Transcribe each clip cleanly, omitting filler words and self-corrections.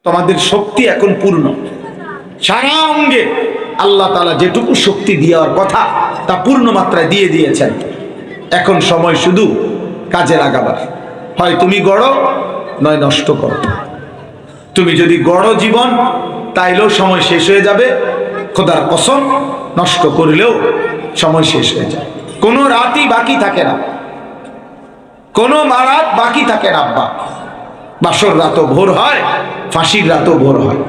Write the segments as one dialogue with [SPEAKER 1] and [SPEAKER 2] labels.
[SPEAKER 1] তোমাদের শক্তি এখন পূর্ণ, সারা অঙ্গে আল্লাহ তাআলা যেটুকু শক্তি দেওয়ার কথা তা পূর্ণ মাত্রায় দিয়ে দিয়েছেন। এখন সময় শুধু কাজে লাগাবার। হয় তুমি গড়ো, নয় নষ্ট করো। তুমি যদি গড়ো জীবন, তাইলেও সময় শেষ হয়ে যাবে। খোদার কসম, নষ্ট করলেও সময় শেষ হয়ে যায়। কোনো রাতই বাকি থাকে না, কোনো রাত বাকি থাকে না। আব্বা, বাসর রাতও ভোর হয়, ফাঁসির রাতও ভোর হয়,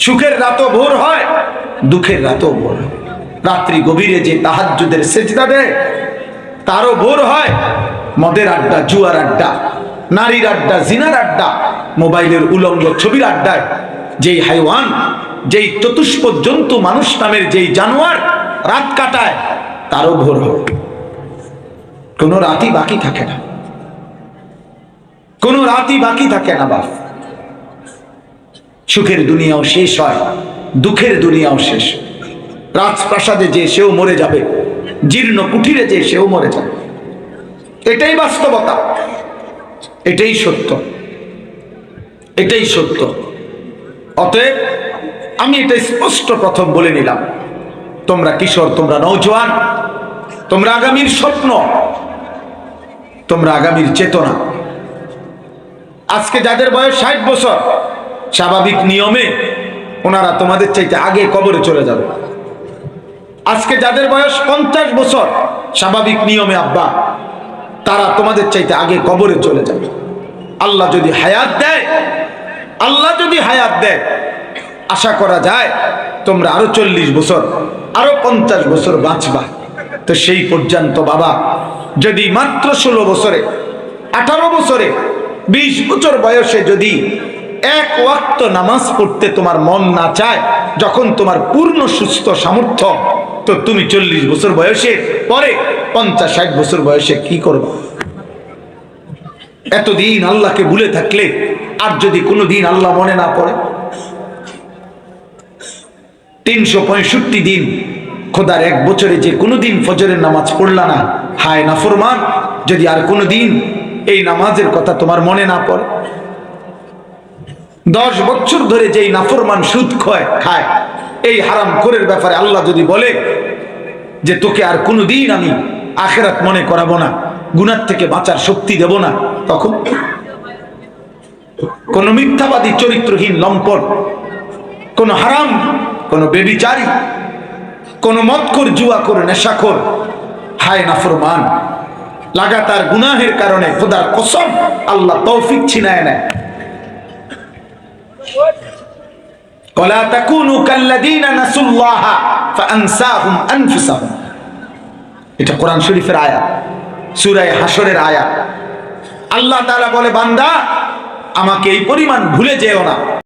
[SPEAKER 1] সুখের রাতও ভোর হয়, দুঃখের রাতও ভোর হয়। রাত্রি গভীরে যে তাহাজ্জুদের সেজদা দেয় তারও ভোর হয়। মদের আড্ডা, জুয়ার আড্ডা, নারীর আড্ডা, জিনার আড্ডা, মোবাইলের উলঙ্গ ছবির আড্ডায় যেই হাইওয়ান, যেই চতুষ্পদ জন্তু মানুষ নামের যেই জানোয়ার রাত কাটায় তারও ভোর হয়। কোনো রাতই বাকি থাকে না, কোনো রাতই বাকি থাকে না। বাপ, সুখের দুনিয়াও শেষ হয়, দুঃখের দুনিয়াও শেষ। রাজপ্রাসাদে যে সেও মরে যাবে, জীর্ণ কুঠিরে যে সেও মরে যাবে। এটাই বাস্তবতা, এটাই সত্য, এটাই সত্য। অতএব আমি এটা স্পষ্ট প্রথম বলে নিলাম, তোমরা কিশোর, তোমরা নওজোয়ান, তোমরা আগামীর স্বপ্ন, তোমরা আগামীর চেতনা। আজকে যাদের বয়স 60 বছর, স্বাভাবিক নিয়মে ওনারা তোমাদের চাইতে আগে কবরে চলে যাবে। আজকে যাদের বয়স 50 বছর, স্বাভাবিক নিয়মে আব্বা, তারা তোমাদের চাইতে আগে কবরে চলে যাবে। আল্লাহ যদি হায়াত দেয়, আল্লাহ যদি হায়াত দেয়, আশা করা যায় তোমরা আরো 40 বছর, আরো 50 বছর বাঁচবা। তো সেই পর্যন্ত বাবা, যদি মাত্র 16 বছরে, 18 বছরে, 20 বছর বয়সে যদি এক ওয়াক্ত নামাজ পড়তে তোমার মন না চায়, যখন তোমার পূর্ণ সুস্থ সামর্থ্য, তো তুমি 40 বছর বয়সে পরে 50-60 বছর বয়সে কি করবে? এতদিন আল্লাহকে ভুলে থাকলে আর যদি কোনোদিন আল্লাহ মনে না পড়ে, 365 দিন খোদার এক বছরে যে কোনোদিন ফজরের নামাজ পড়লা না, হায় নাফরমান, যদি আর কোনোদিন এই নামাজের কথা তোমার মনে না পড়ে। 10 বছর ধরে যেই নাফরমান সুদ খায়, এই হারামখোরের ব্যাপারে আল্লাহ যদি বলে যে তোকে আর কোনোদিন আমি আখিরাত মনে করাবো না, গুনাহ থেকে বাঁচার শক্তি দেব না, তখন কোন মিথ্যাবাদী, চরিত্রহীন লম্পট, কোন হারাম, কোন বেবিচারী, কোন মদখোর, জুয়াখোর, নেশাখোর, হায় নাফরমান, লাগাতার গুনাহের কারণে খোদার কসম আল্লাহ তৌফিক ছিনায় নেয়। ওয়ালা তাকুনু কাল্লাযীনা নাসুল্লাহা ফাআনসাহুম আনফুসাহুম। এটা কোরআন শরীফের আয়াত, সূরা হাশরের আয়াত। আল্লাহ তাআলা বলে, বান্দা আমাকে এই পরিমাণ ভুলে যেও না।